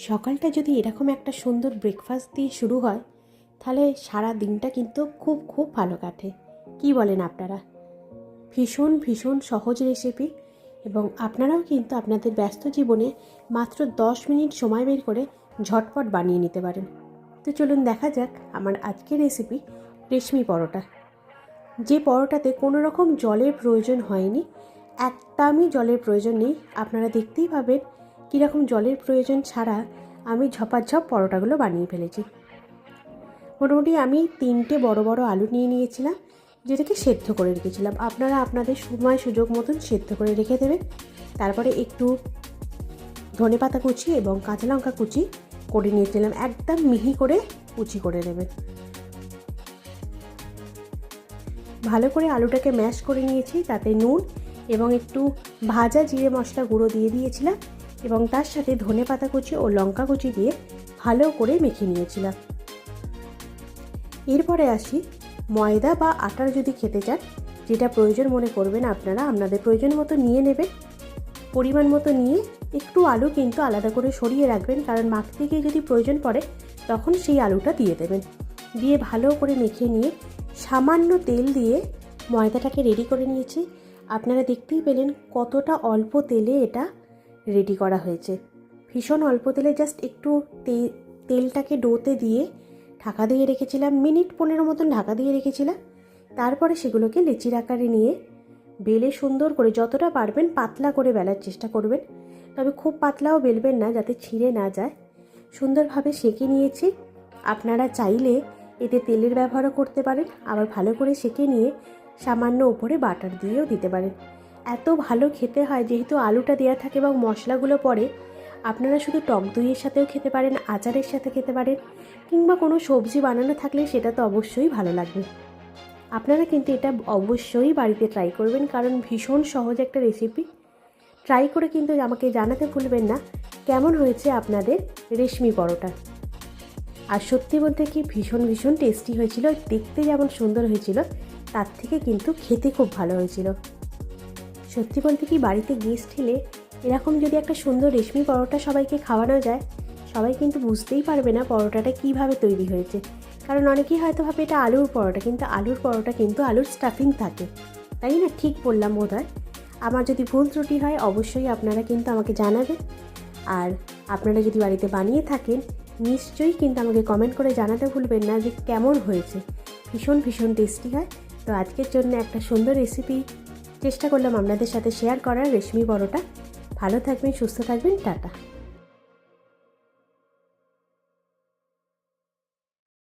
সকালটা যদি এরকম একটা সুন্দর ব্রেকফাস্ট দিয়ে শুরু হয় তাহলে সারা দিনটা কিন্তু খুব খুব ভালো কাটে। কি বলেন আপনারা? ভীষণ ভীষণ সহজ রেসিপি এবং আপনারাও কিন্তু আপনাদের ব্যস্ত জীবনে মাত্র 10 মিনিট সময় বের করে ঝটপট বানিয়ে নিতে পারেন। তো চলুন দেখা যাক আমার আজকের রেসিপি রেশমি পরোটা। যে পরোটাতে কোনো রকম জলের প্রয়োজন হয়নি, একদমই জলের প্রয়োজন নেই। আপনারা দেখতেই পাবেন কীরকম জলের প্রয়োজন ছাড়া আমি ঝপাঝপ পরোটাগুলো বানিয়ে ফেলেছি। মোটামুটি আমি 3টে বড় বড় আলু নিয়ে নিয়েছিলাম, যেটাকে সেদ্ধ করে রেখেছিলাম। আপনারা আপনাদের সময় সুযোগ মতন সেদ্ধ করে রেখে দেবেন। তারপরে একটু ধনেপাতা কুচি এবং কাঁচা লঙ্কা কুচি করে নিয়েছিলাম, একদম মিহি করে কুচি করে নেবেন। ভালো করে আলুটাকে ম্যাশ করে নিয়েছি, তাতে নুন এবং একটু ভাজা জিরে মশলা গুঁড়ো দিয়ে দিয়েছিলাম এবং তার সাথে ধনেপাতা কুচি ও লঙ্কা কুচি দিয়ে ভালো করে মেখে নিয়েছিলাম। এরপরে আসি ময়দা বা আটার যদি খেতে চান, যেটা প্রয়োজন মনে করবেন আপনারা আপনাদের প্রয়োজন মতো নিয়ে নেবেন। পরিমাণ মতো নিয়ে একটু আলু কিন্তু আলাদা করে সরিয়ে রাখবেন, কারণ মাখতে গিয়ে যদি প্রয়োজন পড়ে তখন সেই আলুটা দিয়ে দেবেন। দিয়ে ভালো করে মেখে নিয়ে সামান্য তেল দিয়ে ময়দাটাকে রেডি করে নিয়েছি। আপনারা দেখতেই পেলেন কতটা অল্প তেলে এটা রেডি করা হয়েছে। ভীষণ অল্প তেলে জাস্ট একটু তেলটাকে ডোতে দিয়ে ঢাকা দিয়ে রেখেছিলাম, মিনিট 15 মতন ঢাকা দিয়ে রেখেছিলাম। তারপরে সেগুলোকে লেচির আকারে নিয়ে বেলে সুন্দর করে যতটা পারবেন পাতলা করে বেলার চেষ্টা করবেন, তবে খুব পাতলাও বেলবেন না যাতে ছিঁড়ে না যায়। সুন্দরভাবে সেঁকে নিয়েছি। আপনারা চাইলে এতে তেলের ব্যবহারও করতে পারেন, আবার ভালো করে সেঁকে নিয়ে সামান্য উপরে বাটার দিয়েও দিতে পারেন। এত ভালো খেতে হয়, যেহেতু আলুটা দেওয়া থাকে এবং মশলাগুলো পড়ে। আপনারা শুধু টক দইয়ের সাথেও খেতে পারেন, আচারের সাথে খেতে পারেন, কিংবা কোনো সবজি বানানো থাকলে সেটা তো অবশ্যই ভালো লাগবে। আপনারা কিন্তু এটা অবশ্যই বাড়িতে ট্রাই করবেন, কারণ ভীষণ সহজ একটা রেসিপি। ট্রাই করে কিন্তু আমাকে জানাতে ভুলবেন না কেমন হয়েছে আপনাদের রেশমি পরোটা। আর সত্যি বলতে কি ভীষণ ভীষণ টেস্টি হয়েছিল। দেখতে যেমন সুন্দর হয়েছিল, তার থেকে কিন্তু খেতে খুব ভালো হয়েছিল। সত্যি বলতে কি বাড়িতে গেস্ট এলে এরকম যদি একটা সুন্দর রেশমি পরোটা সবাইকে খাওয়ানো যায়, সবাই কিন্তু বুঝতেই পারবে না পরোটাটা কিভাবে তৈরি হয়েছে। কারণ অনেকেই হয়তো ভাবে এটা আলুর পরোটা, কিন্তু আলুর পরোটা কিন্তু আলুর স্টাফিং থাকে, তাই না? ঠিক বললাম বোধহয়। আমার যদি ভুল ত্রুটি হয় অবশ্যই আপনারা কিন্তু আমাকে জানাবেন। আর আপনারা যদি বাড়িতে বানিয়ে থাকেন নিশ্চয়ই কিন্তু আমাকে কমেন্ট করে জানাতে ভুলবেন না যে কেমন হয়েছে। ভীষণ ভীষণ টেস্টি হয়। তো আজকের জন্য একটা সুন্দর রেসিপি চেষ্টা করলাম আপনাদের সাথে শেয়ার করার, রেশমি পরোটা। ভালো থাকবেন, সুস্থ থাকবেন, টাটা।